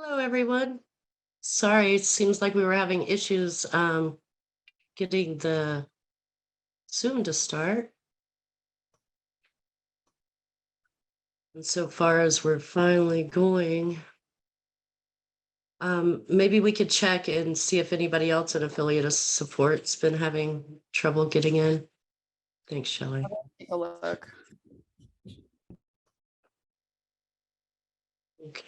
Hello, everyone. Sorry, it seems like we were having issues getting the Zoom to start. And so far as we're finally going, maybe we could check and see if anybody else in affiliate of support's been having trouble getting in. Thanks, Shelley. Take a look. Okay.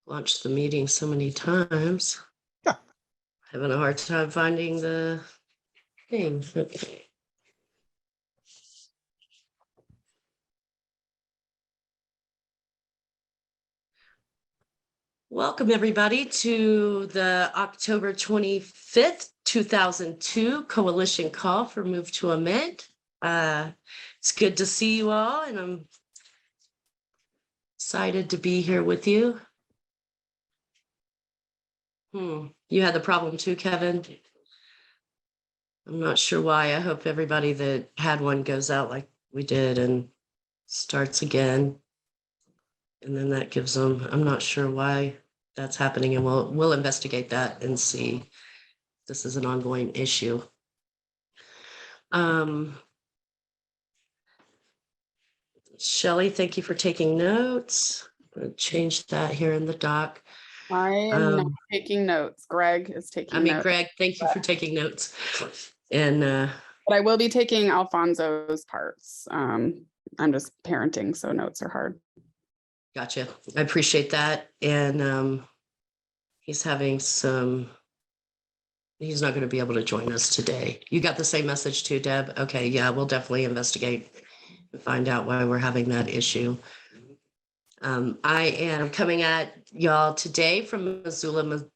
Launched the meeting so many times. Yeah. Having a hard time finding the thing. Okay. Welcome, everybody, to the October 25th, 2002 Coalition Call for Move to Amend. It's good to see you all, and I'm excited to be here with you. You had the problem too, Kevin? I'm not sure why. I hope everybody that had one goes out like we did and starts again. And then that gives them, I'm not sure why that's happening, and we'll investigate that and see if this is an ongoing issue. Shelley, thank you for taking notes. I'm going to change that here in the doc. I am not taking notes. Greg is taking notes. Greg, thank you for taking notes. And but I will be taking Alfonso's parts. I'm just parenting, so notes are hard. Gotcha. I appreciate that. And he's not going to be able to join us today. You got the same message too, Deb? Okay, yeah, we'll definitely investigate and find out why we're having that issue. I am coming at y'all today from Missoula,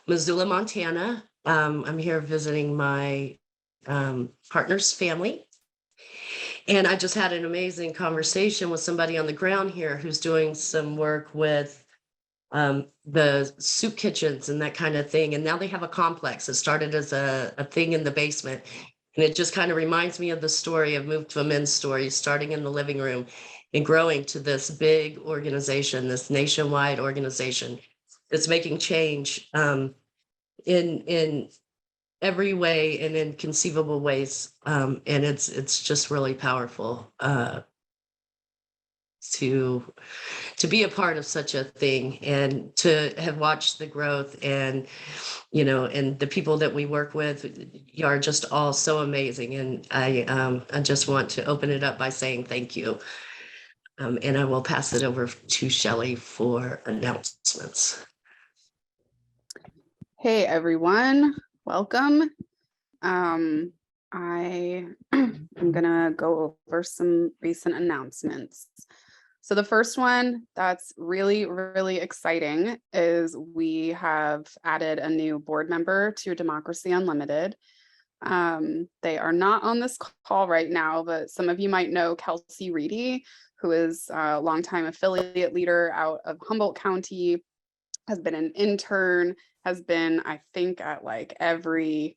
Montana. I'm here visiting my partner's family. And I just had an amazing conversation with somebody on the ground here who's doing some work with the soup kitchens and that kind of thing. And now they have a complex. It started as a thing in the basement. And it just kind of reminds me of the story of Move to Amend story, starting in the living room and growing to this big organization, this nationwide organization that's making change in every way and in conceivable ways. And it's just really powerful to be a part of such a thing and to have watched the growth, and and the people that we work with are just all so amazing. And I just want to open it up by saying thank you. And I will pass it over to Shelley for announcements. Hey everyone, welcome. I am gonna go over some recent announcements. So the first one that's really, really exciting is we have added a new board member to Democracy Unlimited. They are not on this call right now, but some of you might know Kelsey Reedy, who is a longtime affiliate leader out of Humboldt County, has been an intern, has been, I think, at like every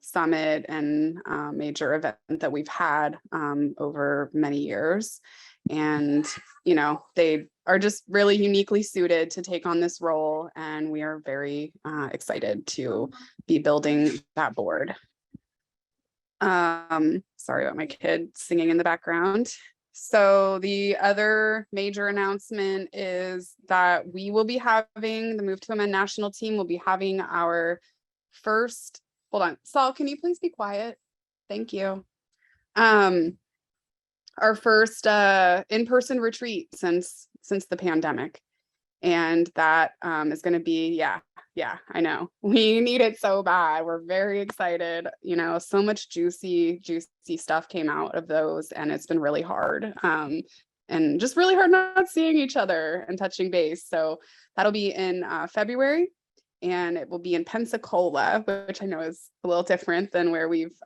summit and major event that we've had over many years. And, they are just really uniquely suited to take on this role. And we are very excited to be building that board. Sorry about my kid singing in the background. So the other major announcement is that we will be having the Move to Amend national team will be having our first, hold on, Saul, can you please be quiet? Thank you. Our first in-person retreat since the pandemic. And that is going to be, yeah, I know. We need it so bad. We're very excited. So much juicy stuff came out of those, and it's been really hard. And just really hard not seeing each other and touching base. So that'll be in February, and it will be in Pensacola, which I know is a little different than where we've,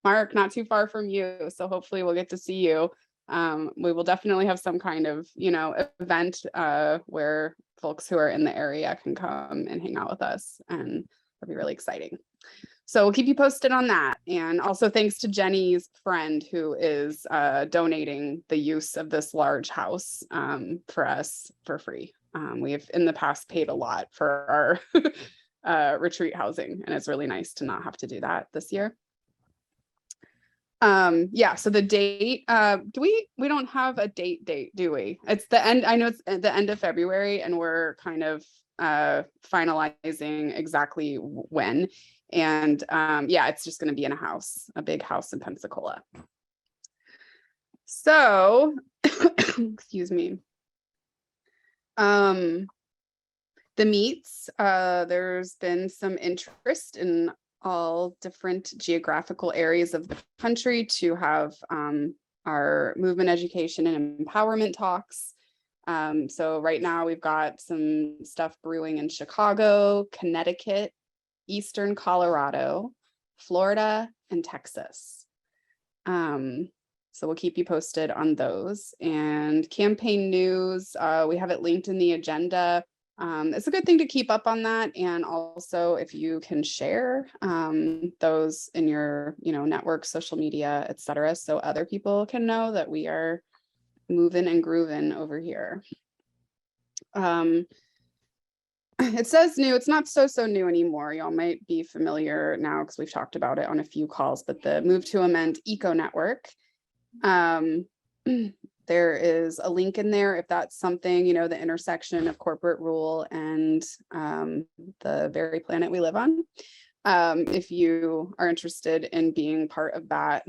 Mark, not too far from you. So hopefully we'll get to see you. We will definitely have some kind of, event where folks who are in the area can come and hang out with us, and it'll be really exciting. So we'll keep you posted on that. And also thanks to Jenny's friend who is donating the use of this large house for us for free. We have in the past paid a lot for our retreat housing, and it's really nice to not have to do that this year. Yeah, so the date, we don't have a date, do we? It's the end, I know it's at the end of February, and we're kind of finalizing exactly when. And yeah, it's just going to be in a big house in Pensacola. So, excuse me. The meets, there's been some interest in all different geographical areas of the country to have our movement education and empowerment talks. So right now we've got some stuff brewing in Chicago, Connecticut, Eastern Colorado, Florida, and Texas. So we'll keep you posted on those. And campaign news, we have it linked in the agenda. It's a good thing to keep up on that. And also if you can share those in your, network, social media, etc., so other people can know that we are moving and grooving over here. It says new, it's not so new anymore. Y'all might be familiar now because we've talked about it on a few calls, but the Move to Amend Eco Network. There is a link in there if that's something, the intersection of corporate rule and the very planet we live on. If you are interested in being part of that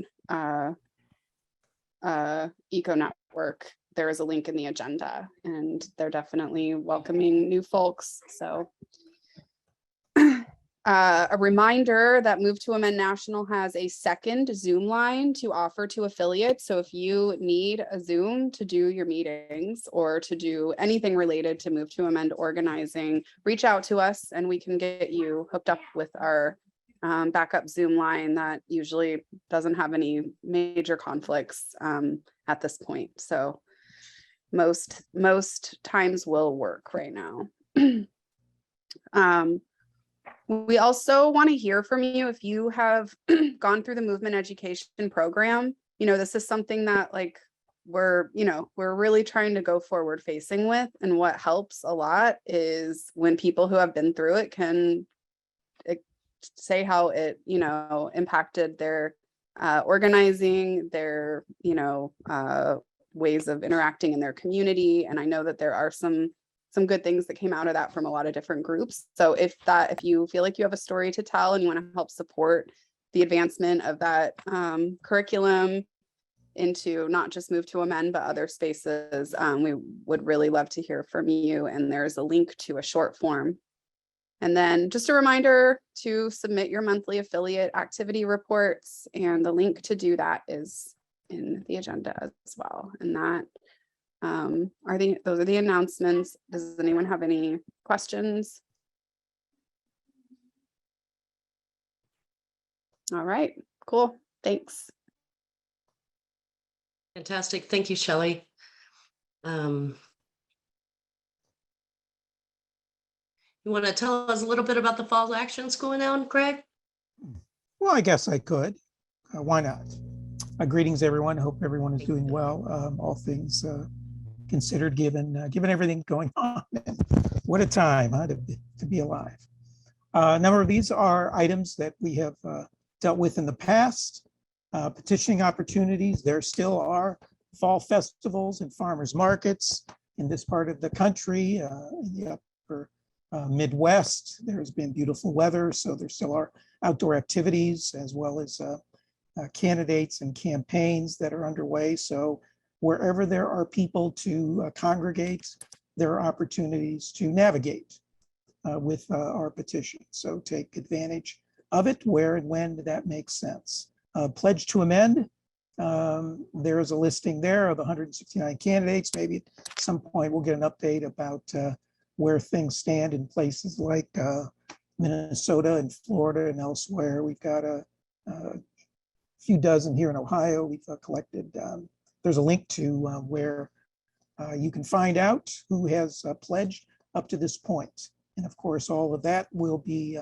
Eco Network, there is a link in the agenda, and they're definitely welcoming new folks. So a reminder that Move to Amend National has a second Zoom line to offer to affiliates. So if you need a Zoom to do your meetings or to do anything related to Move to Amend organizing, reach out to us and we can get you hooked up with our backup Zoom line that usually doesn't have any major conflicts at this point. So most times will work right now. We also want to hear from you if you have gone through the movement education program. This is something that we're really trying to go forward facing with. And what helps a lot is when people who have been through it can say how it, impacted their organizing, their, ways of interacting in their community. And I know that there are some good things that came out of that from a lot of different groups. So if you feel like you have a story to tell and you want to help support the advancement of that curriculum into not just Move to Amend, but other spaces, we would really love to hear from you. And there's a link to a short form. And then just a reminder to submit your monthly affiliate activity reports. And the link to do that is in the agenda as well. And that those are the announcements. Does anyone have any questions? All right, cool. Thanks. Fantastic. Thank you, Shelley. You want to tell us a little bit about the fall actions going on, Craig? Well, I guess I could. Why not? Greetings, everyone. Hope everyone is doing well. All things considered, given everything going on. What a time, huh, to be alive. A number of these are items that we have dealt with in the past. Petitioning opportunities. There still are fall festivals and farmers markets in this part of the country, in the upper Midwest. There's been beautiful weather, so there still are outdoor activities as well as candidates and campaigns that are underway. So wherever there are people to congregate, there are opportunities to navigate with our petition. So take advantage of it where and when that makes sense. Pledge to Amend. There is a listing there of 169 candidates. Maybe at some point we'll get an update about where things stand in places like Minnesota and Florida and elsewhere. We've got a few dozen here in Ohio. We've collected. There's a link to where you can find out who has pledged up to this point. And of course, all of that will be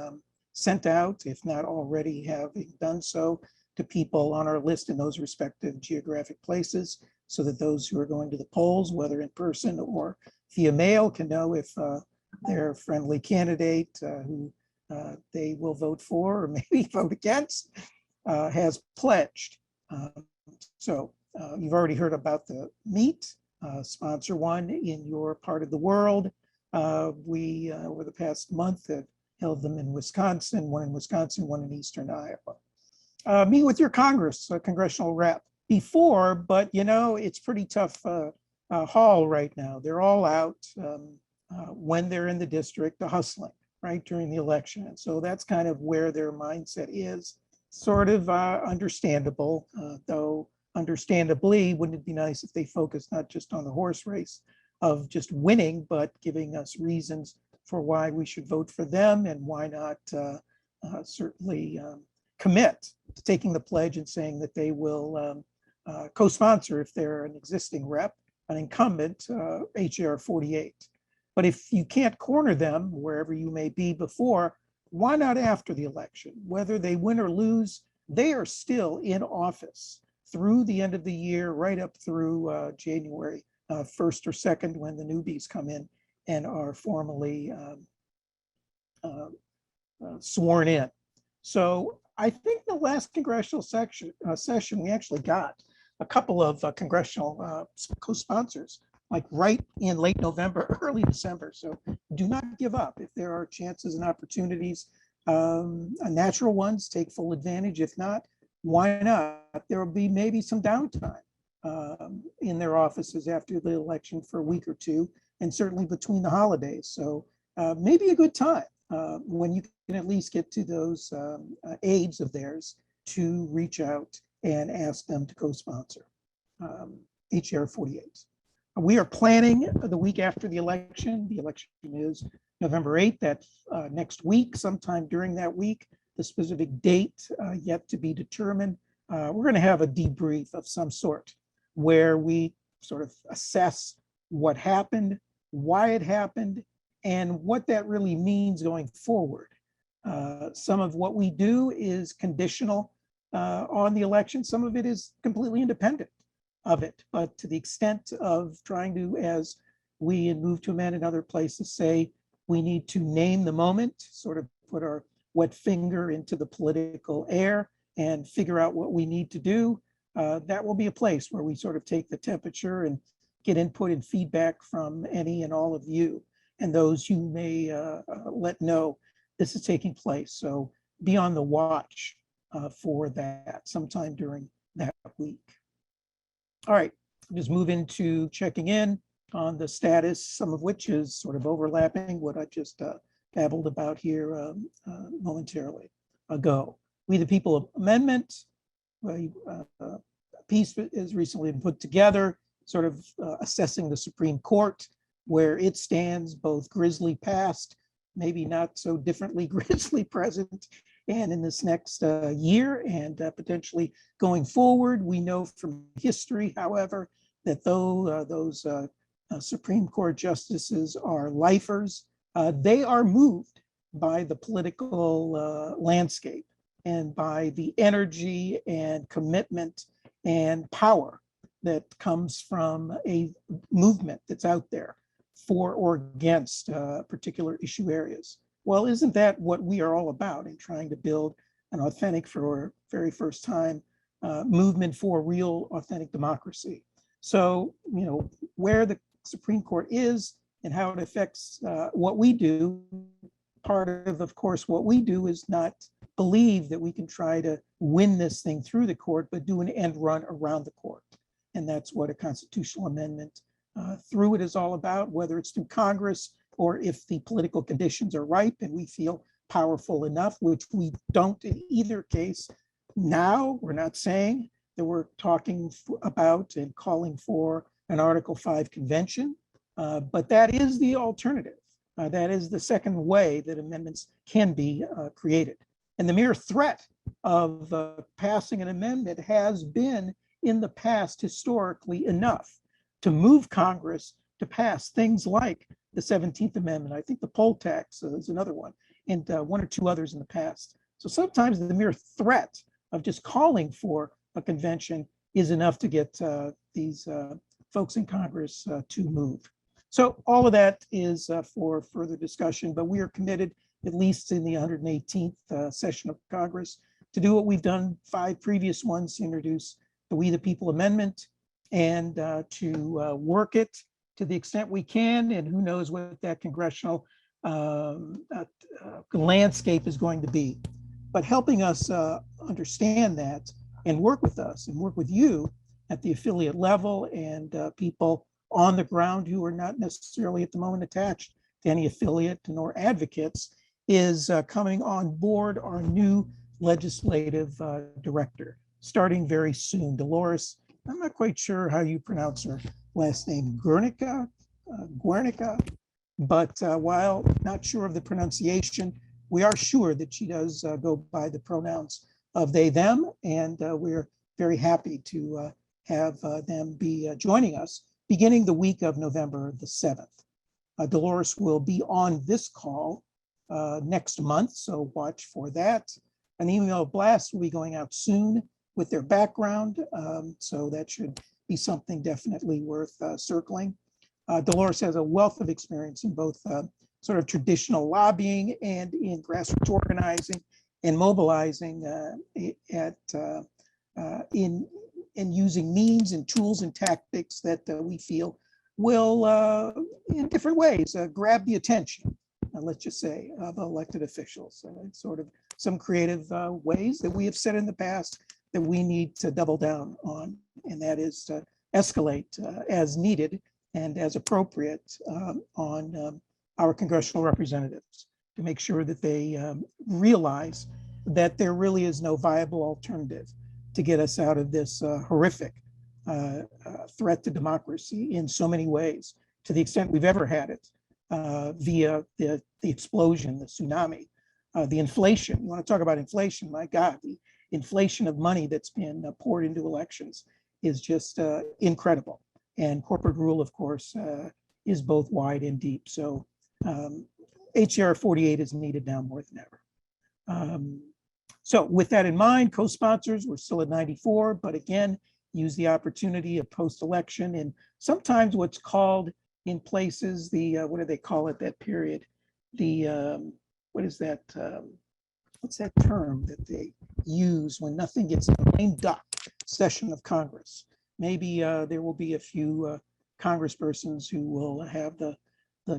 sent out, if not already having done so, to people on our list in those respective geographic places, so that those who are going to the polls, whether in person or via mail, can know if their friendly candidate who they will vote for or maybe vote against has pledged. So you've already heard about the meet, sponsor one in your part of the world. We, over the past month, have held them in Wisconsin, one in Eastern Iowa. Meet with your Congress, congressional rep before, but it's pretty tough haul right now. They're all out when they're in the district, hustling, right, during the election. And so that's kind of where their mindset is. Sort of understandable, though understandably, wouldn't it be nice if they focused not just on the horse race of just winning, but giving us reasons for why we should vote for them and why not certainly commit to taking the pledge and saying that they will co-sponsor, if they're an existing rep, an incumbent, HR 48. But if you can't corner them wherever you may be before, why not after the election? Whether they win or lose, they are still in office through the end of the year, right up through January 1st or 2nd, when the newbies come in and are formally sworn in. So I think the last congressional session, we actually got a couple of congressional co-sponsors, like right in late November, early December. So do not give up. If there are chances and opportunities, natural ones, take full advantage. If not, why not? There will be maybe some downtime in their offices after the election for a week or two, and certainly between the holidays. So maybe a good time when you can at least get to those aides of theirs to reach out and ask them to co-sponsor HR 48. We are planning the week after the election. The election is November 8th. That's next week, sometime during that week. The specific date yet to be determined. We're going to have a debrief of some sort where we sort of assess what happened, why it happened, and what that really means going forward. Some of what we do is conditional on the election. Some of it is completely independent of it. But to the extent of trying to, as we in Move to Amend and other places say, we need to name the moment, sort of put our wet finger into the political air and figure out what we need to do. That will be a place where we sort of take the temperature and get input and feedback from any and all of you and those you may let know this is taking place. So be on the watch for that sometime during that week. All right, just move into checking in on the status, some of which is sort of overlapping what I just babbled about here momentarily ago. We the People Amendment, a piece has recently been put together, sort of assessing the Supreme Court, where it stands, both grisly past, maybe not so differently grisly present, and in this next year, and potentially going forward. We know from history, however, that though those Supreme Court justices are lifers, they are moved by the political landscape and by the energy and commitment and power that comes from a movement that's out there for or against particular issue areas. Well, isn't that what we are all about in trying to build an authentic, for very first time, movement for real authentic democracy? So, where the Supreme Court is and how it affects what we do, part of course, what we do is not believe that we can try to win this thing through the court, but do an end run around the court. And that's what a constitutional amendment through it is all about, whether it's through Congress or if the political conditions are ripe and we feel powerful enough, which we don't in either case now. We're not saying that we're talking about and calling for an Article 5 convention, but that is the alternative. That is the second way that amendments can be created. And the mere threat of passing an amendment has been in the past historically enough to move Congress to pass things like the 17th Amendment. I think the poll tax is another one. and one or two others in the past. So sometimes the mere threat of just calling for a convention is enough to get these folks in Congress to move. So all of that is for further discussion, but we are committed, at least in the 118th session of Congress, to do what we've done 5 previous ones, to introduce the We the People Amendment and to work it to the extent we can. And who knows what that congressional landscape is going to be. But helping us understand that and work with us and work with you at the affiliate level and people on the ground who are not necessarily at the moment attached to any affiliate nor advocates is coming on board our new legislative director, starting very soon. Dolores, I'm not quite sure how you pronounce her last name, Guernica, but while not sure of the pronunciation, we are sure that she does go by the pronouns of they, them, and we're very happy to have them be joining us beginning the week of November the 7th. Dolores will be on this call next month, so watch for that. An email blast will be going out soon with their background, so that should be something definitely worth circling. Dolores has a wealth of experience in both sort of traditional lobbying and in grassroots organizing and mobilizing in using means and tools and tactics that we feel will, in different ways, grab the attention, let's just say, of elected officials. Sort of some creative ways that we have said in the past that we need to double down on, and that is to escalate as needed and as appropriate on our congressional representatives to make sure that they realize that there really is no viable alternative to get us out of this horrific threat to democracy in so many ways, to the extent we've ever had it, via the explosion, the tsunami, the inflation. You want to talk about inflation? My God, the inflation of money that's been poured into elections is just incredible. And corporate rule, of course, is both wide and deep. So HR 48 is needed now more than ever. So with that in mind, co-sponsors, we're still at 94, but again, use the opportunity of post-election and sometimes what's called in places the, what do they call it, that period? The, what is that, what's that term that they use when nothing gets done? Lame duck session of Congress. Maybe there will be a few congresspersons who will have the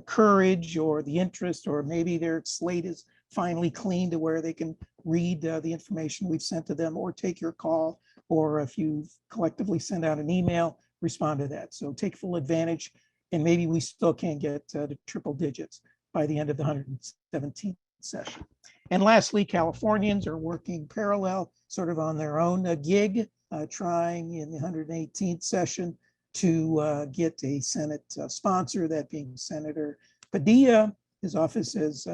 courage or the interest, or maybe their slate is finally clean to where they can read the information we've sent to them or take your call, or if you collectively send out an email, respond to that. So take full advantage, and maybe we still can get to triple digits by the end of the 117th session. And lastly, Californians are working parallel, sort of on their own gig, trying in the 118th session to get a Senate sponsor, that being Senator Padilla. His office has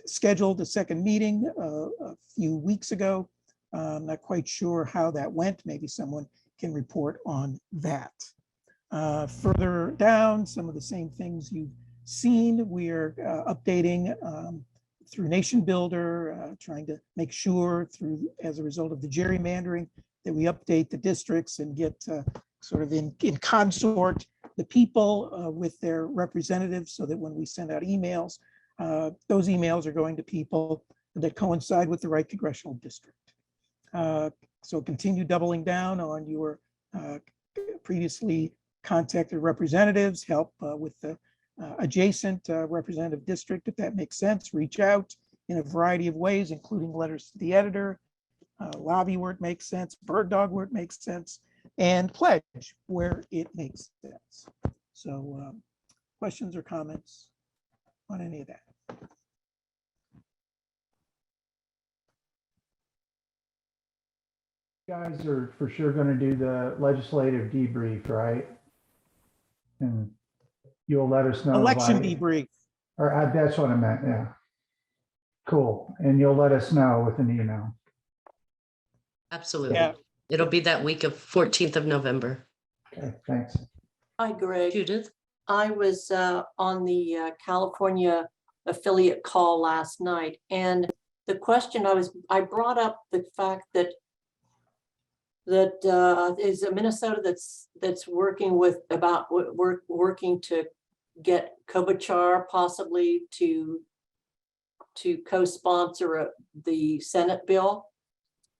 scheduled a second meeting a few weeks ago. I'm not quite sure how that went. Maybe someone can report on that. Further down, some of the same things you've seen. We are updating through Nation Builder, trying to make sure through, as a result of the gerrymandering, that we update the districts and get sort of in consort the people with their representatives, so that when we send out emails, those emails are going to people that coincide with the right congressional district. So continue doubling down on your previously contacted representatives, help with the adjacent representative district, if that makes sense. Reach out in a variety of ways, including letters to the editor, lobby where it makes sense, bird dog where it makes sense, and pledge where it makes sense. So questions or comments on any of that? You guys are for sure going to do the legislative debrief, right? And you'll let us know. Election debrief. Or that's what I meant, yeah. Cool. And you'll let us know with an email. Absolutely. Yeah. It'll be that week of 14th of November. Okay, thanks. Hi, Greg. Judith? I was on the California affiliate call last night. And the question I brought up the fact that is a Minnesota that's working with working to get Klobuchar possibly to co-sponsor the Senate bill.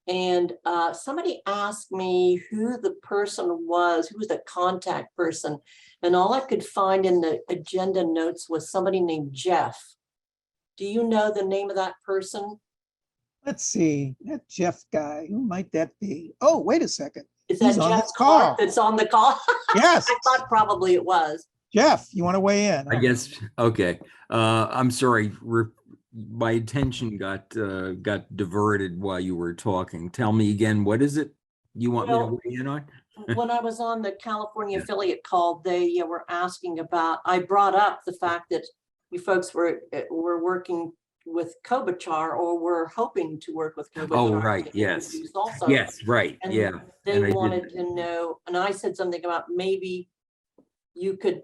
And somebody asked me who the person was, who was the contact person. And all I could find in the agenda notes was somebody named Jeff. Do you know the name of that person? Let's see, that Jeff guy, who might that be? Oh, wait a second. Is He's that on Jeff this call. Clark that's on the call? Yes, I thought probably it was. Jeff, you want to weigh in? I guess, okay. I'm sorry, my attention got diverted while you were talking. Tell me again, what is it you want me to Well, weigh in on? When I was on the California affiliate call, they were asking about, I brought up the fact that you folks were working with Klobuchar, or were hoping to work with Klobuchar. Oh, right, to yes. introduce Also. Yes, right, And yeah. they and I did- wanted to know, and I said something about maybe you could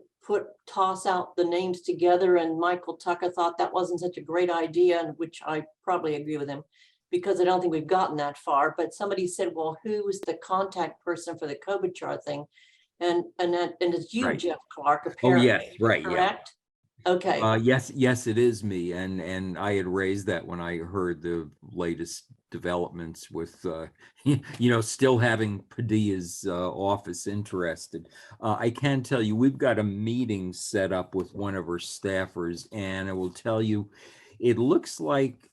toss out the names together, and Michael Tucker thought that wasn't such a great idea, and which I probably agree with him, because I don't think we've gotten that far. But somebody said, well, who's the contact person for the Klobuchar thing? And it's you, Right. Jeff Clark, Oh, apparently. yes, right, yeah. Correct? Okay. Yes, it is me. And I had raised that when I heard the latest developments with, still having Padilla's office interested. I can tell you, we've got a meeting set up with one of our staffers, and I will tell you, it looks like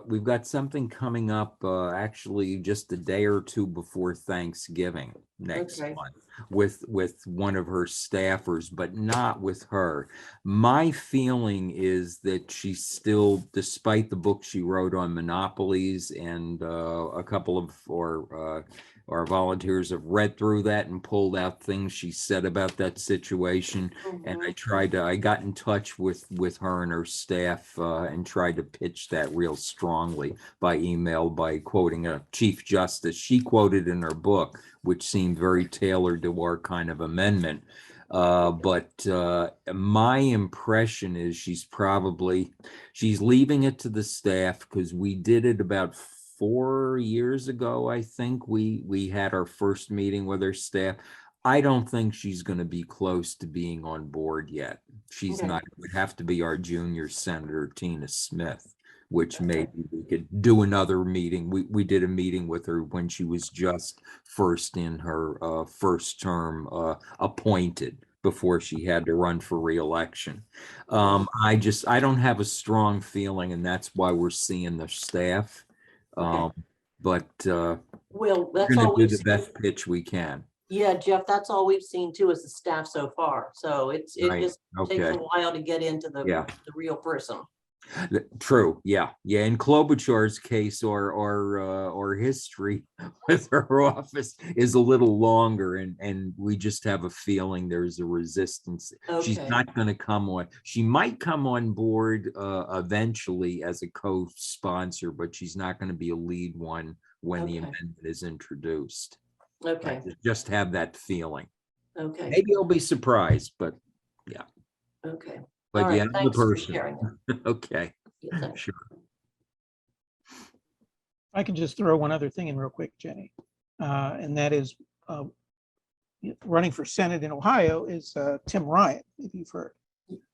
we've got something coming up actually just a day or two before Thanksgiving next Okay. month with one of her staffers, but not with her. My feeling is that she's still, despite the book she wrote on monopolies, and a couple of our volunteers have read through that and pulled out things she said about that situation. And Mhm. I got in touch with her and her staff and tried to pitch that real strongly by email, by quoting a Chief Justice she quoted in her book, which seemed very tailored to our kind of amendment. But my impression is she's leaving it to the staff, because we did it about 4 years ago. I think we had our first meeting with her staff. I don't think she's going to be close to being on board yet. She's Okay. not. It would have to be our junior senator, Tina Smith, which Okay. maybe we could do another meeting. We did a meeting with her when she was just first in her first term appointed, before she had to run for reelection. I don't have a strong feeling, and that's why we're seeing the staff. Okay. But Well, we're that's going all to do we've the seen. best pitch we can. Yeah, Jeff, that's all we've seen too, is the staff so far. So it Right, just takes okay. a while to get into the Yeah. real person. True. Yeah. In Klobuchar's case, or history with her office is a little longer, and we just have a feeling there's a resistance. She's Okay. not going to come on. She might come on board eventually as a co-sponsor, but she's not going to be a lead one when the Okay. amendment is introduced. Okay. I just have that feeling. Okay. Maybe I'll be surprised, but Okay. but All yeah, right. I'm the Thanks for person. sharing that. Okay. Yeah, thanks. Sure. I can just throw one other thing in real quick, Jenny, and that is running for Senate in Ohio is Tim Ryan, if you've heard,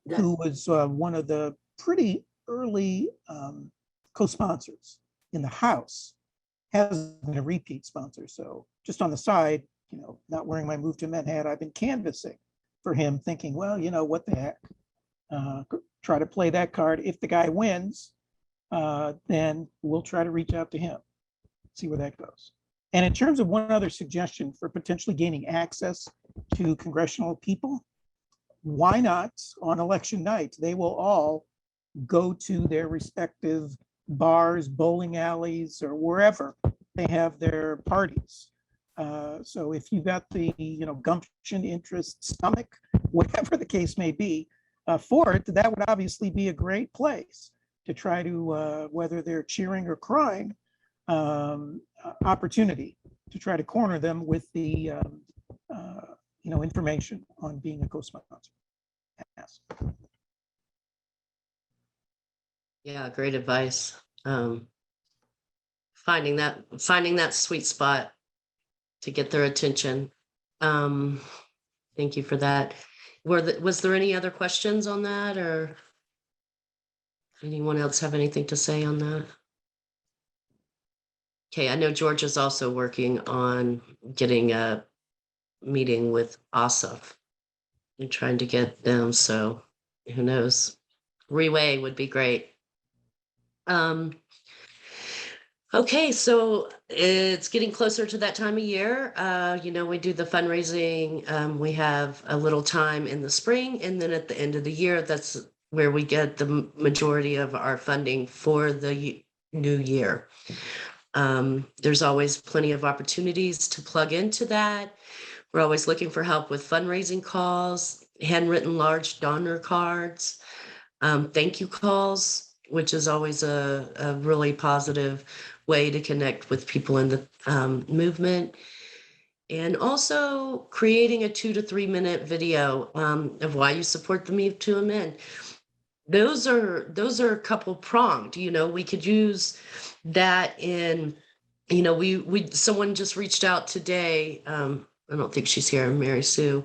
That- who was one of the pretty early co-sponsors in the House, has been a repeat sponsor. So just on the side, not wearing my Move to Men hat, I've been canvassing for him, thinking, well, what the heck, try to play that card. If the guy wins, then we'll try to reach out to him, see where that goes. And in terms of one other suggestion for potentially gaining access to congressional people, why not on election night? They will all go to their respective bars, bowling alleys, or wherever they have their parties. So if you've got the gumption, interest, stomach, whatever the case may be, for it, that would obviously be a great place to try to, whether they're cheering or crying, opportunity to try to corner them with the information on being a co-sponsor. Yes. Yeah, great advice. Finding that sweet spot to get their attention. Thank you for that. Was there any other questions on that, or anyone else have anything to say on that? Okay, I know George is also working on getting a meeting with Asaf and trying to get them, so who knows? Reweigh would be great. Okay, so it's getting closer to that time of year. We do the fundraising. We have a little time in the spring, and then at the end of the year, that's where we get the majority of our funding for the new year. There's always plenty of opportunities to plug into that. We're always looking for help with fundraising calls, handwritten large donor cards, thank you calls, which is always a really positive way to connect with people in the movement. And also creating a 2 to 3 minute video of why you support the Move to Amend. Those are a couple pronged. We could use that in, someone just reached out today. I don't think she's here, Mary Sue,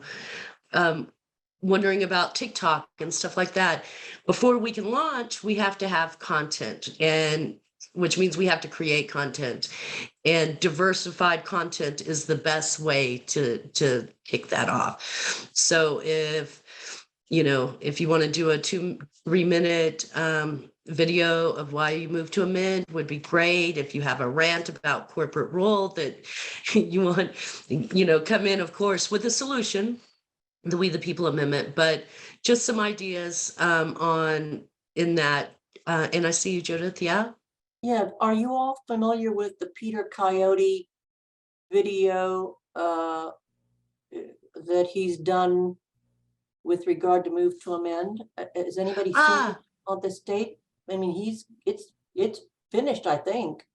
wondering about TikTok and stuff like that. Before we can launch, we have to have content, and which means we have to create content, and diversified content is the best way to kick that off. So if you want to do a 2-3 minute video of why you moved to Amend, would be great. If you have a rant about corporate rule that you want, come in, of course, with a solution, the We the People Amendment, but just some ideas in that. And I see you, Judith. Yeah. Yeah, are you all familiar with the Peter Coyote video that he's done with regard to Move to Amend? Has anybody seen it on this date? I mean, it's finished, I think.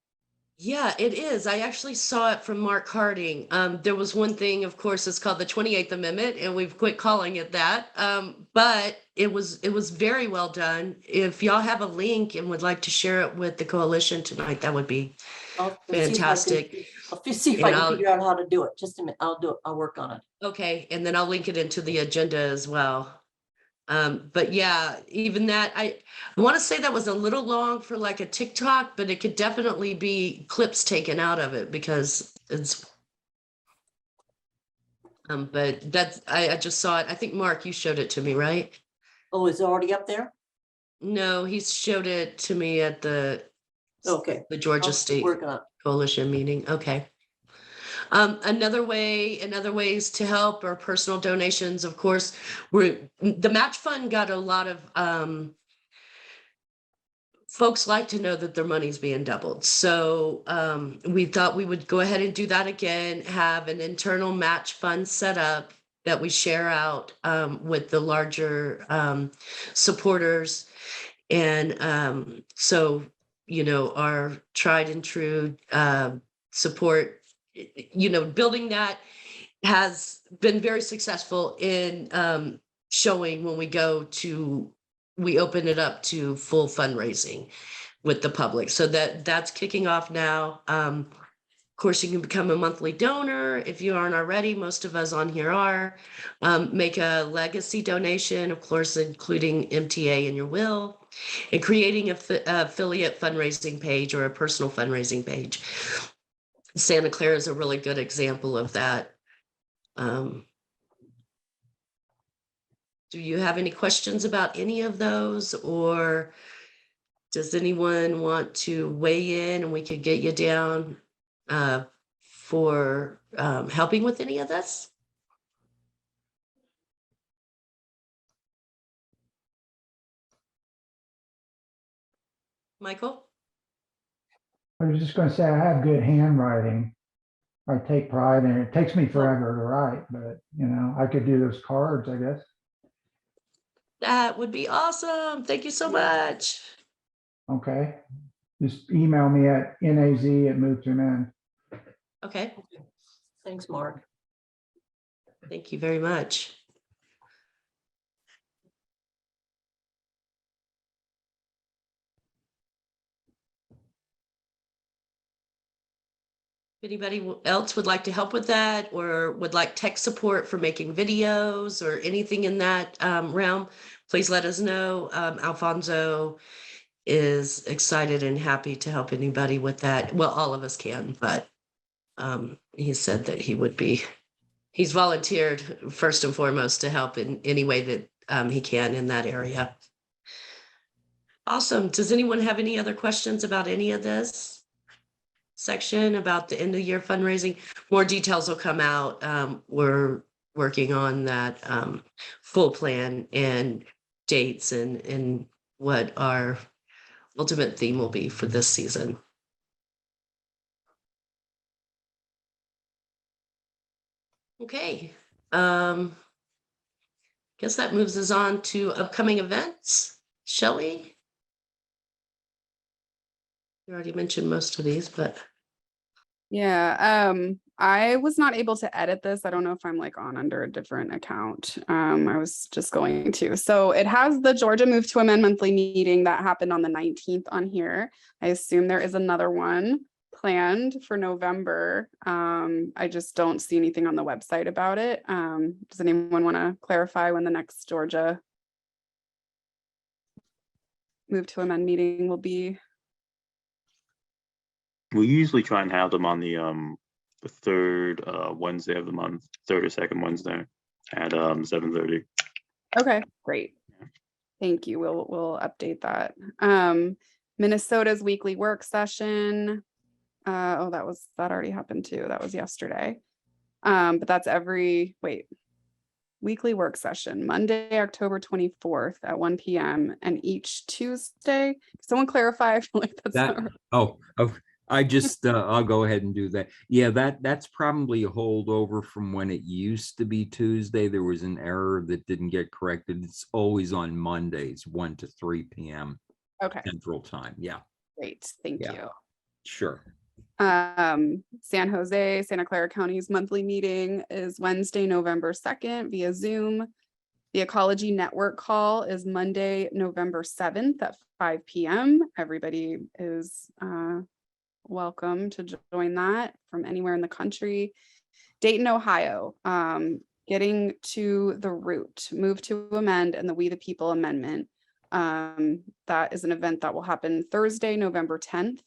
Yeah, it is. I actually saw it from Mark Harding. There was one thing, of course, it's called the 28th Amendment, and we've quit calling it that. But it was very well done. If y'all have a link and would like to share it with the coalition tonight, that would be fantastic. I'll see if I can figure out how to do it. Just a minute. I'll do it. I'll work on it. Okay, and then I'll link it into the agenda as well. But yeah, even that, I want to say that was a little long for like a TikTok, but it could definitely be clips taken out of it because it's. But that's I just saw it. I think Mark, you showed it to me, right? Oh, is it already up there? No, he showed it to me at the Okay. Georgia State Working on it. Coalition meeting. Okay. Other ways to help are personal donations. Of course, the match fund got a lot of folks like to know that their money's being doubled. So we thought we would go ahead and do that again, have an internal match fund set up that we share out with the larger supporters. And so, our tried and true support, building that has been very successful in showing when we open it up to full fundraising with the public. So that's kicking off now. Of course, you can become a monthly donor if you aren't already. Most of us on here are. Make a legacy donation, of course, including MTA in your will, and creating an affiliate fundraising page or a personal fundraising page. Santa Clara is a really good example of that. Do you have any questions about any of those, or does anyone want to weigh in and we could get you down for helping with any of this? Michael? I was just gonna say, I have good handwriting. I take pride in it. It takes me forever to write, but I could do those cards, I guess. That would be awesome. Thank you so much. Okay. Just email me at naz@move2men. Okay, Thanks, Mark. thank you very much. If anybody else would like to help with that or would like tech support for making videos or anything in that realm, please let us know. Alfonso is excited and happy to help anybody with that. Well, all of us can, but he said that he's volunteered first and foremost to help in any way that he can in that area. Awesome. Does anyone have any other questions about any of this section about the end of year fundraising? More details will come out. We're working on that full plan and dates and what our ultimate theme will be for this season. Okay. Guess that moves us on to upcoming events. Shelley? You already mentioned most of these, but Yeah, I was not able to edit this. I don't know if I'm like on under a different account. I was just going to. So it has the Georgia Move to Amend monthly meeting that happened on the 19th on here. I assume there is another one planned for November. I just don't see anything on the website about it. Does anyone want to clarify when the next Georgia Move to Amend meeting will be? We usually try and have them on the third Wednesday of the month, third or second Wednesday at 7:30. Okay, great. Thank you. We'll update that. Minnesota's weekly work session. Oh, that already happened too. That was yesterday. But that's weekly work session, Monday, October 24th at 1 p.m. and each Tuesday. Someone clarify. I feel like that's not That, right. I just, I'll go ahead and do that. Yeah, that's probably a holdover from when it used to be Tuesday. There was an error that didn't get corrected. It's always on Mondays, 1 to 3 p.m. Okay, Central Time. Yeah, great. Thank Yeah. you. sure. San Jose, Santa Clara County's monthly meeting is Wednesday, November 2nd via Zoom. The Ecology Network call is Monday, November 7th at 5 p.m. Everybody is welcome to join that from anywhere in the country. Dayton, Ohio, getting to the root, Move to Amend and the We the People Amendment. That is an event that will happen Thursday, November 10th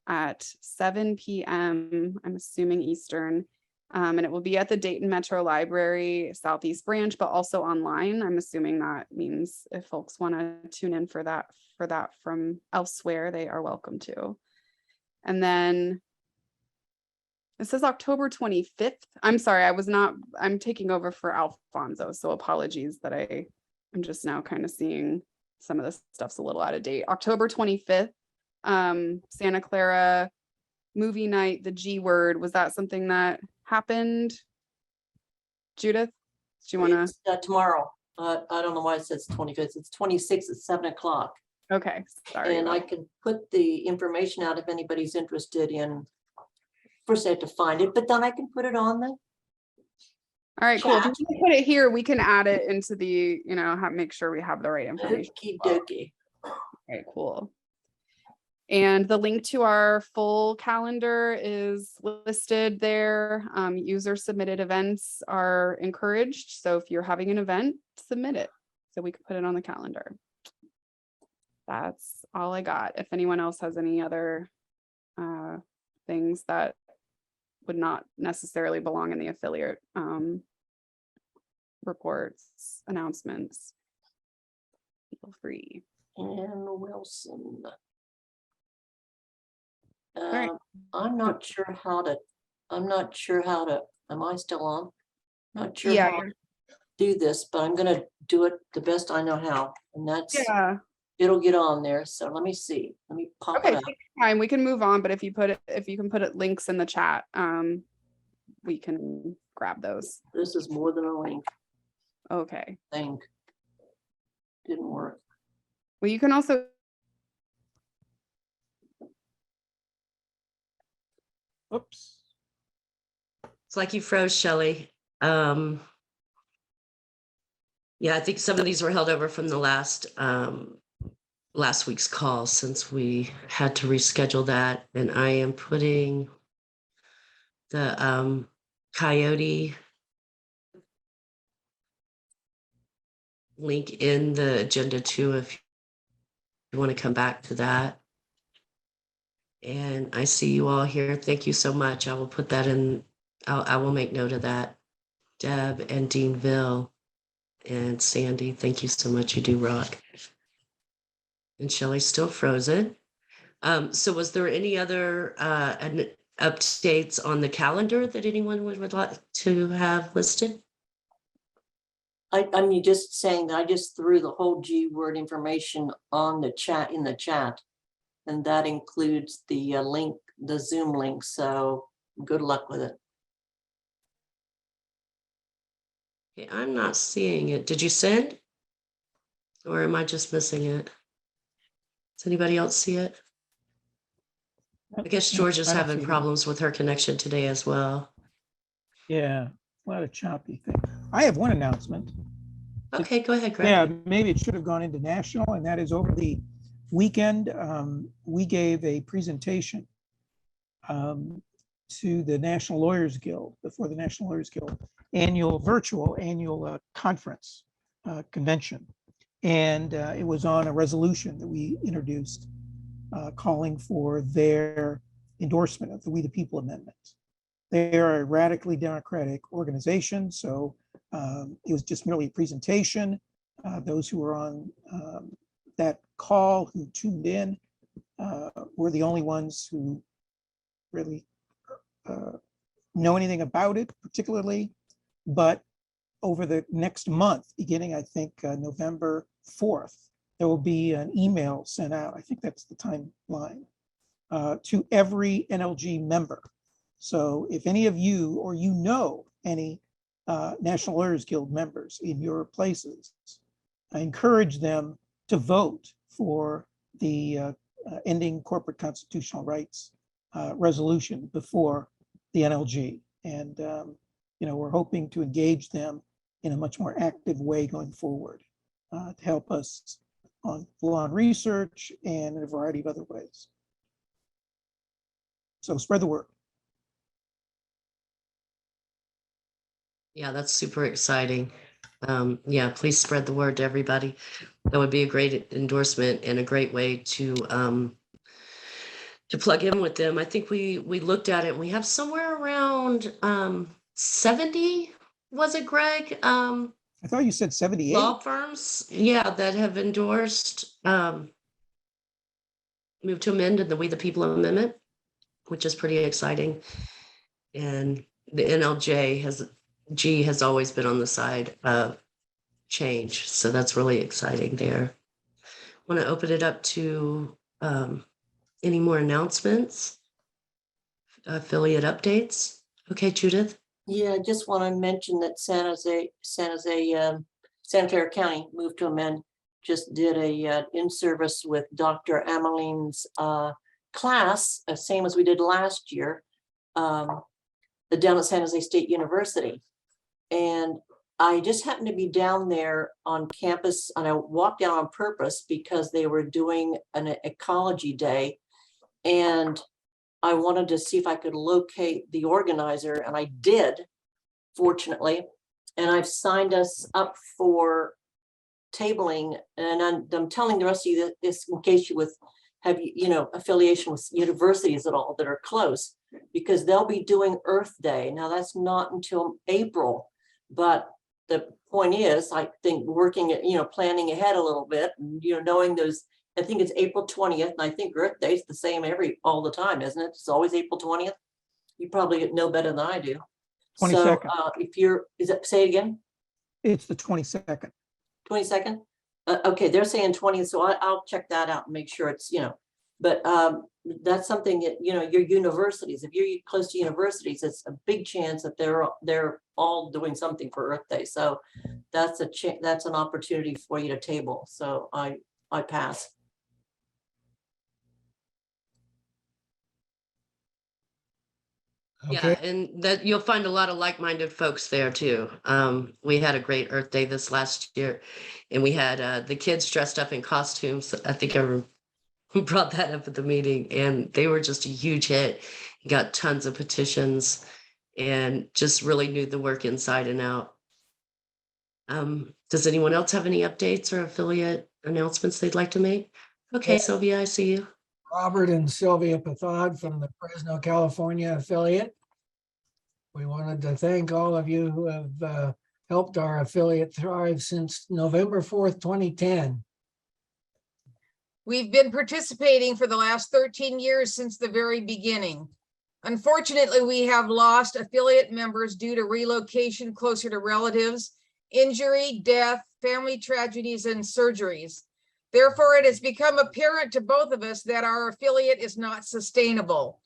at 7 p.m. I'm assuming Eastern. And it will be at the Dayton Metro Library Southeast Branch, but also online. I'm assuming that means if folks want to tune in for that from elsewhere, they are welcome to. And then it says October 25th. I'm sorry, I'm taking over for Alfonso, so apologies that I'm just now kind of seeing some of this stuff's a little out of date. October 25th, Santa Clara movie night, the G Word. Was that something that happened? Judith, do you want to? It's, tomorrow. I don't know why it says 25th. It's 26th at 7 o'clock. Okay, sorry. And I can put the information out if anybody's interested in. First, I have to find it, but then I can put it on the. All right, cool. If chat. you can put it here, we can add it into the, make sure we have the right information. Okie dokie. All right, cool. And the link to our full calendar is listed there. User submitted events are encouraged. So if you're having an event, submit it so we can put it on the calendar. That's all I got. If anyone else has any other things that would not necessarily belong in the affiliate reports, announcements, feel free. And Wilson. right. I'm not sure how to, am I still on? Not sure Yeah, how to do this, but I'm gonna do it the best I know how. And that's, yeah. it'll get on there. So let me see. Let me pop Okay, it up. take your time. We can move on, but if you can put it links in the chat, we can grab those. This is more than a link Okay. thing. Didn't work. Well, you can also. Oops. it's like you froze, Shelley. Yeah, I think some of these were held over from the last week's call since we had to reschedule that. And I am putting the coyote link in the agenda too, if you want to come back to that. And I see you all here. Thank you so much. I will put that in, I will make note of that. Deb and Deanville and Sandy, thank you so much. You do rock. And Shelley's still frozen. So was there any other updates on the calendar that anyone would like to have listed? I mean, just saying that I just threw the whole G word information on the chat, in the chat. And that includes the link, the Zoom link. So good luck with it. Okay, I'm not seeing it. Did you send? Or am I just missing it? Does anybody else see it? I guess Georgia's I don't having see it. problems with her connection today as well. Yeah, a lot of choppy thing. I have one announcement. Okay, go ahead, Greg. Yeah, maybe it should have gone into national, and that is over the weekend, we gave a presentation to the National Lawyers Guild, before the National Lawyers Guild virtual annual conference convention. And it was on a resolution that we introduced calling for their endorsement of the We the People Amendment. They are a radically democratic organization, so it was just merely a presentation. Those who were on that call, who tuned in, were the only ones who really know anything about it particularly. But over the next month, beginning, I think, November 4th, there will be an email sent out, I think that's the timeline, to every NLG member. So if any of you, or you know any National Lawyers Guild members in your places, I encourage them to vote for the ending corporate constitutional rights resolution before the NLG. And we're hoping to engage them in a much more active way going forward to help us on law and research and in a variety of other ways. So spread the word. Yeah, that's super exciting. Yeah, please spread the word to everybody. That would be a great endorsement and a great way to plug in with them. I think we looked at it and we have somewhere around 70, was it, Greg? I thought you said 78. Law firms, yeah, that have endorsed move to amend the We the People Amendment, which is pretty exciting. And the NLJ has always been on the side of change. So that's really exciting there. Want to open it up to any more announcements? Affiliate updates? Okay, Judith? Yeah, I just want to mention that Santa Clara County moved to amend, just did a in-service with Dr. Ameline's class, same as we did last year, down at San Jose State University. And I just happened to be down there on campus, and I walked down on purpose because they were doing an ecology day. And I wanted to see if I could locate the organizer, and I did, fortunately. And I've signed us up for tabling, and I'm telling the rest of you this in case you have affiliation with universities at all that are close, because they'll be doing Earth Day. Now that's not until April, but the point is, I think working at, planning ahead a little bit, and, knowing those, I think it's April 20th, and I think Earth Day is the same all the time, isn't it? It's always April 20th. You probably know better than I do. 22nd. So say it again? It's the 22nd. 22nd? Okay, they're saying 20th, so I'll check that out and make sure it's, but that's something that, your universities, if you're close to universities, it's a big chance that they're all doing something for Earth Day. So that's an opportunity for you to table. So I pass. Yeah, and that you'll find a lot of like-minded folks there too. We had a great Earth Day this last year, and we had the kids dressed up in costumes. I think everyone brought that up at the meeting, and they were just a huge hit. Got tons of petitions, and just really knew the work inside and out. Does anyone else have any updates or affiliate announcements they'd like to make? Okay, Yeah. Sylvia, I see you. Robert and Sylvia Pathod from the Fresno, California affiliate. We wanted to thank all of you who have helped our affiliate thrive since November 4th, 2010. We've been participating for the last 13 years since the very beginning. Unfortunately, we have lost affiliate members due to relocation closer to relatives, injury, death, family tragedies, and surgeries. Therefore, it has become apparent to both of us that our affiliate is not sustainable.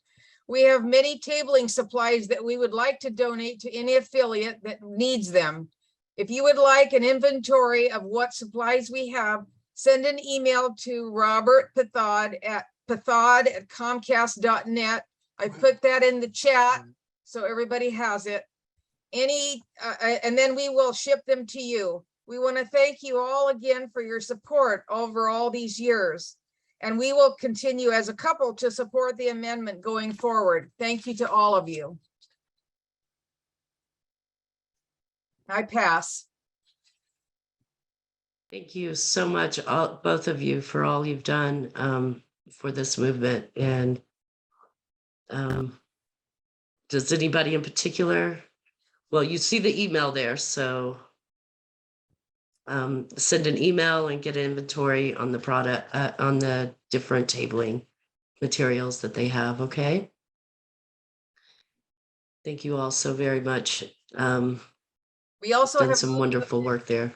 We have many tabling supplies that we would like to donate to any affiliate that needs them. If you would like an inventory of what supplies we have, send an email to Robert Pathod at pathod@comcast.net. I put that in the chat so everybody has it. And then we will ship them to you. We want to thank you all again for your support over all these years. And we will continue as a couple to support the amendment going forward. Thank you to all of you. I pass. Thank you so much, both of you, for all you've done for this movement. And does anybody in particular? Well, you see the email there, so send an email and get an inventory on the product, on the different tabling materials that they have, okay? Thank you all so very much. We also Done have some wonderful work there.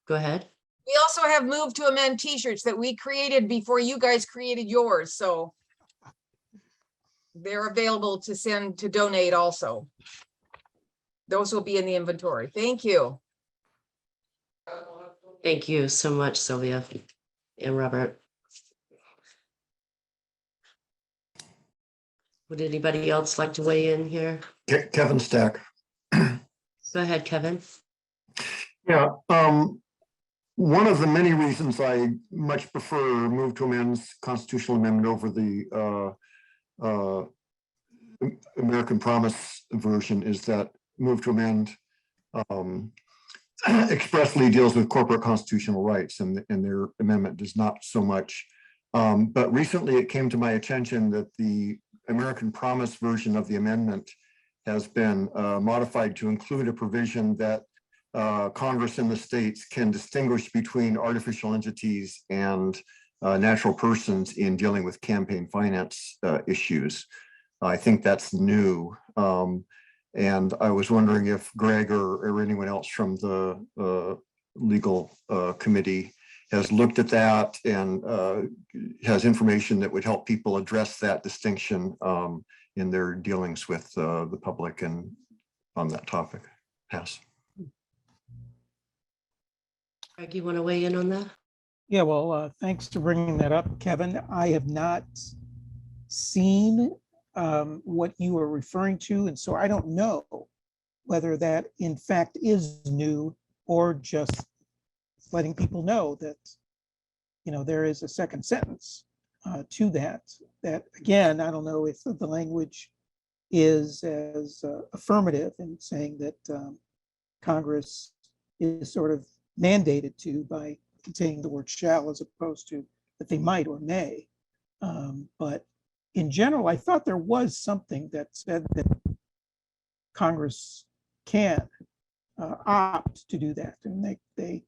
Go ahead. We also have moved to amend t-shirts that we created before you guys created yours, so they're available to send to donate also. Those will be in the inventory. Thank you. Thank you so much, Sylvia and Robert. Would anybody else like to weigh in here? Kevin Stack. Go ahead, Kevin. Yeah, one of the many reasons I much prefer move to amend's constitutional amendment over the American Promise version is that move to amend expressly deals with corporate constitutional rights, and their amendment does not so much. But recently it came to my attention that the American Promise version of the amendment has been modified to include a provision that Congress in the states can distinguish between artificial entities and natural persons in dealing with campaign finance issues. I think that's new. And I was wondering if Greg or anyone else from the legal committee has looked at that and has information that would help people address that distinction in their dealings with the public and on that topic. Pass. Greg, you want to weigh in on that? Yeah, well, thanks for bringing that up, Kevin. I have not seen what you are referring to, and so I don't know whether that in fact is new or just letting people know that, you know, there is a second sentence to that. That again, I don't know if the language is as affirmative in saying that Congress is sort of mandated to by containing the word shall as opposed to that they might or may. But in general, I thought there was something that said that Congress can opt to do that, and they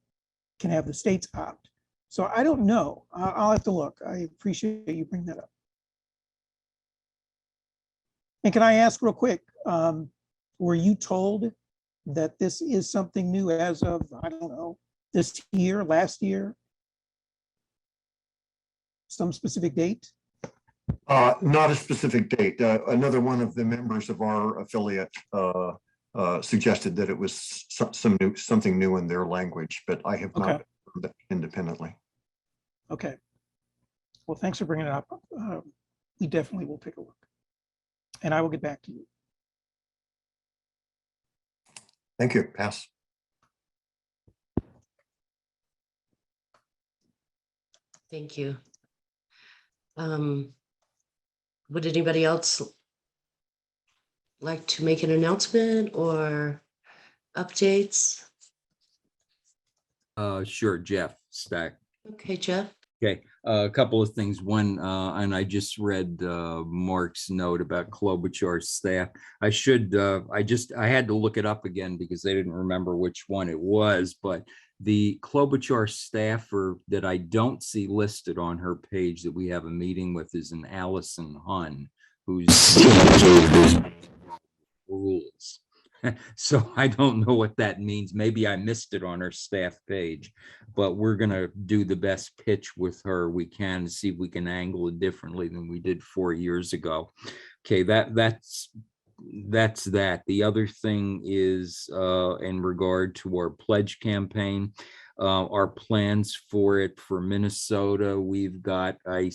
can have the states opt. So I don't know. I'll have to look. I appreciate you bringing that up. And can I ask real quick, were you told that this is something new as of, I don't know, this year, last year? Some specific date? Not a specific date. Another one of the members of our affiliate suggested that it was something new in their language, but I have not heard that independently. Okay. Well, thanks for bringing it up. We definitely will take a look. And I will get back to you. Thank you. Pass. Thank you. Would anybody else like to make an announcement or updates? Sure, Jeff Stack. Okay, Jeff. Okay, a couple of things. One, and I just read Mark's note about Klobuchar's staff. I had to look it up again because I didn't remember which one it was, but the Klobuchar staffer that I don't see listed on her page that we have a meeting with is an Allison Hunn, who's rules. So I don't know what that means. Maybe I missed it on her staff page, but we're gonna do the best pitch with her we can to see if we can angle it differently than we did 4 years ago. Okay, that's that. The other thing is in regard to our pledge campaign, our plans for it for Minnesota. We've got, I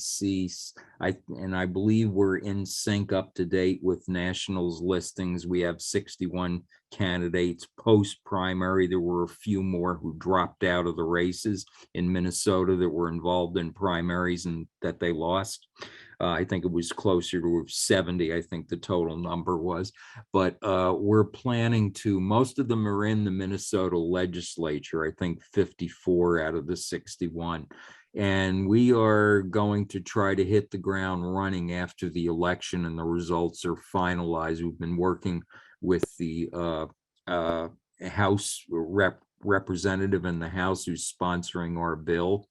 believe we're in sync up to date with Nationals listings. We have 61 candidates post primary. There were a few more who dropped out of the races in Minnesota that were involved in primaries and that they lost. I think it was closer to 70, I think the total number was. But we're planning to, most of them are in the Minnesota legislature, I think 54 out of the 61. And we are going to try to hit the ground running after the election and the results are finalized. We've been working with the House representative in the House who's sponsoring our bill.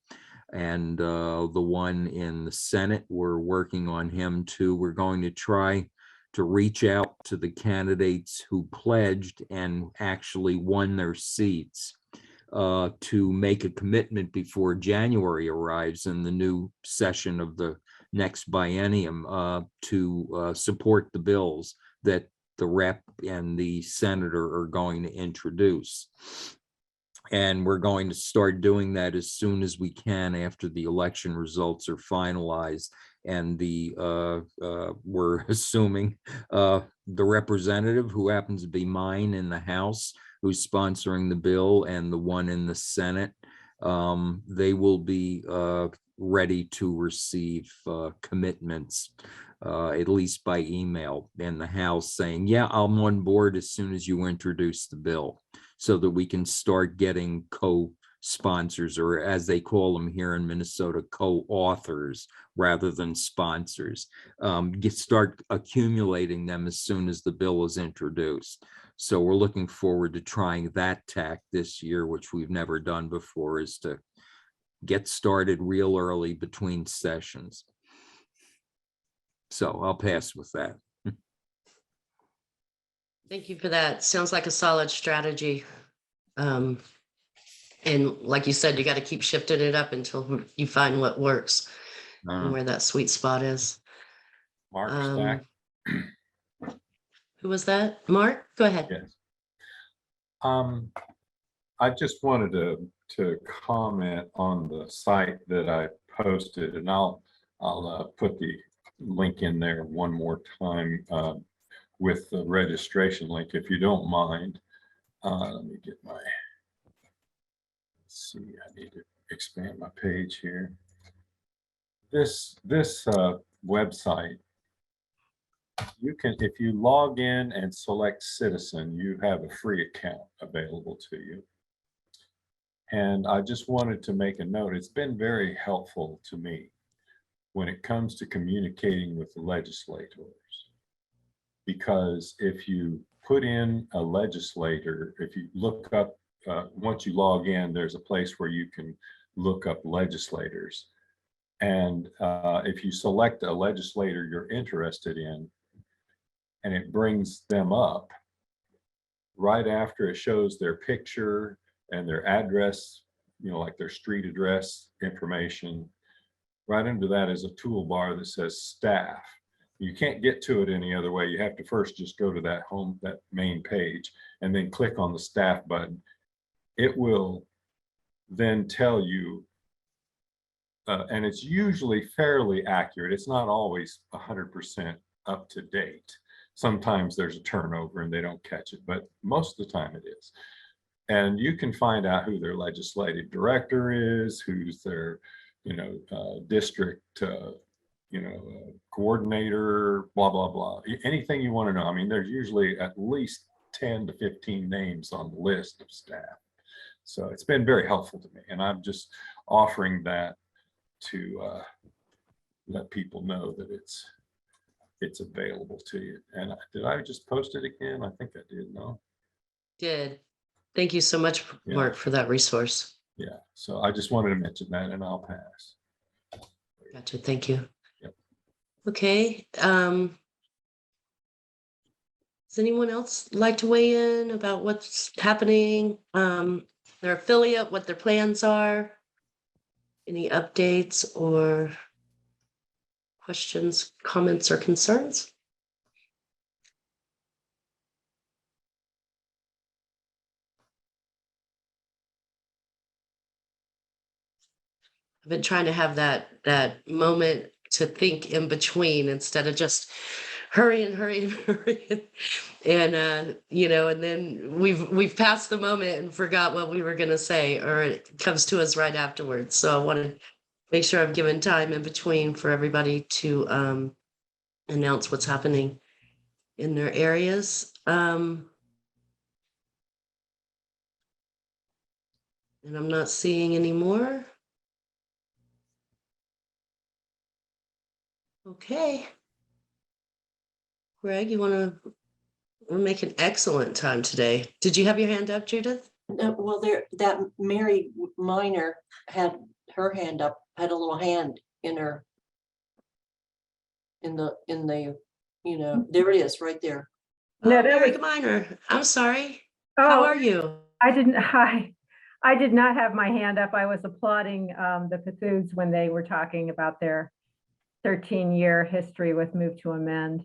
And the one in the Senate, we're working on him too. We're going to try to reach out to the candidates who pledged and actually won their seats to make a commitment before January arrives in the new session of the next biennium to support the bills that the rep and the senator are going to introduce. And we're going to start doing that as soon as we can after the election results are finalized. And we're assuming the representative who happens to be mine in the House, who's sponsoring the bill, and the one in the Senate, they will be ready to receive commitments, at least by email in the House saying, yeah, I'm on board as soon as you introduce the bill, so that we can start getting co-sponsors, or as they call them here in Minnesota, co-authors rather than sponsors. Start accumulating them as soon as the bill is introduced. So we're looking forward to trying that tack this year, which we've never done before, is to get started real early between sessions. So I'll pass with that. Thank you for that. Sounds like a solid strategy. And like you said, you got to keep shifting it up until you find what works and where that sweet spot is. Mark Stack. Who was that? Mark, go ahead. Yes. I just wanted to comment on the site that I posted, and I'll put the link in there one more time with the registration link, if you don't mind. Let me get my, let's see, I need to expand my page here. This website, you can, if you log in and select citizen, you have a free account available to you. And I just wanted to make a note. It's been very helpful to me when it comes to communicating with the legislators. Because if you put in a legislator, if you look up, once you log in, there's a place where you can look up legislators. And if you select a legislator you're interested in, and it brings them up, right after it shows their picture and their address, you know, like their street address information, right under that is a toolbar that says staff. You can't get to it any other way. You have to first just go to that main page, and then click on the staff button. It will then tell you, and it's usually fairly accurate. It's not always 100% up to date. Sometimes there's a turnover and they don't catch it, but most of the time it is. And you can find out who their legislative director is, who's their, district coordinator, blah, blah, blah. Anything you want to know. I mean, there's usually at least 10 to 15 names on the list of staff. So it's been very helpful to me. And I'm just offering that to let people know that it's available to you. And did I just post it again? I think I did. No. Did. Thank you so much, Mark, for that resource. Yeah. So I just wanted to mention that, and I'll pass. Gotcha. Thank you. Yep. Okay. Does anyone else like to weigh in about what's happening? Their affiliate, what their plans are? Any updates or questions, comments, or concerns? I've been trying to have that moment to think in between instead of just hurrying. And and then we've passed the moment and forgot what we were gonna say, or it comes to us right afterwards. So I want to make sure I've given time in between for everybody to announce what's happening in their areas. And I'm not seeing any more. Okay. Greg, we're making excellent time today. Did you have your hand up, Judith? No, well, that Mary Minor had her hand up, had a little hand in her. In the, there it is, right there. Oh, No, that Mary was- Minor. I'm sorry. How Oh, are you? I did not have my hand up. I was applauding the Pethuds when they were talking about their 13-year history with Move to Amend.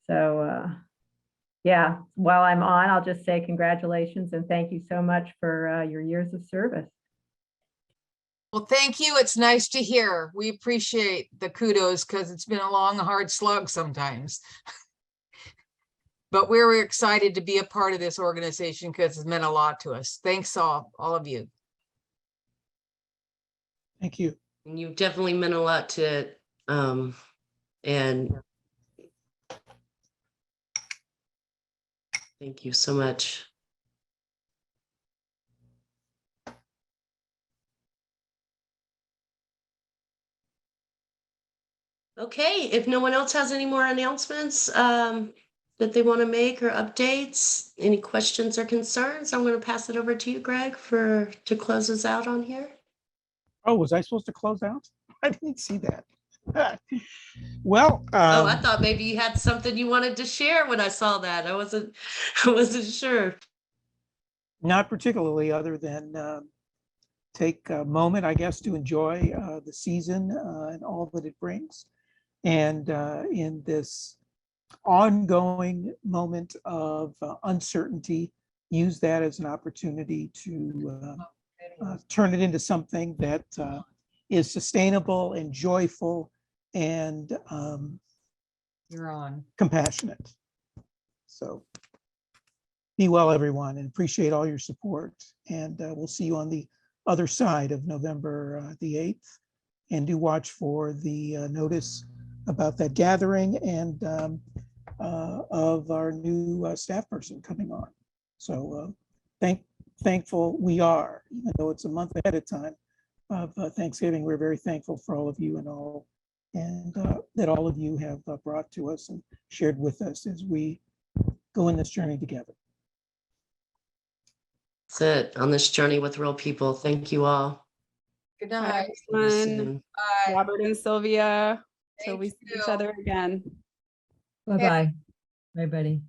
So yeah, while I'm on, I'll just say congratulations and thank you so much for your years of service. Well, thank you. It's nice to hear. We appreciate the kudos because it's been a long, hard slug sometimes. But we're excited to be a part of this organization because it's meant a lot to us. Thanks all of you. Thank you. And you've definitely meant a lot to and thank you so much. Okay, if no one else has any more announcements that they want to make or updates, any questions or concerns, I'm going to pass it over to you, Greg, to close us out on here. Oh, was I supposed to close out? I didn't see that. Well, Oh, I thought maybe you had something you wanted to share when I saw that. I wasn't sure. not particularly, other than take a moment, I guess, to enjoy the season and all that it brings. And in this ongoing moment of uncertainty, use that as an opportunity to turn it into something that is sustainable and joyful and You're on. compassionate. So be well, everyone, and appreciate all your support. And we'll see you on the other side of November the 8th. And do watch for the notice about that gathering and of our new staff person coming on. So thankful we are, even though it's a month ahead of time of Thanksgiving. We're very thankful for all of you and all, and that all of you have brought to us and shared with us as we go in this journey together. That's it on this journey with real people. Thank you all. Good Bye, night. See you everyone. soon. Bye. Robert and Sylvia, till Thank we see each you. other again. Bye-bye, everybody.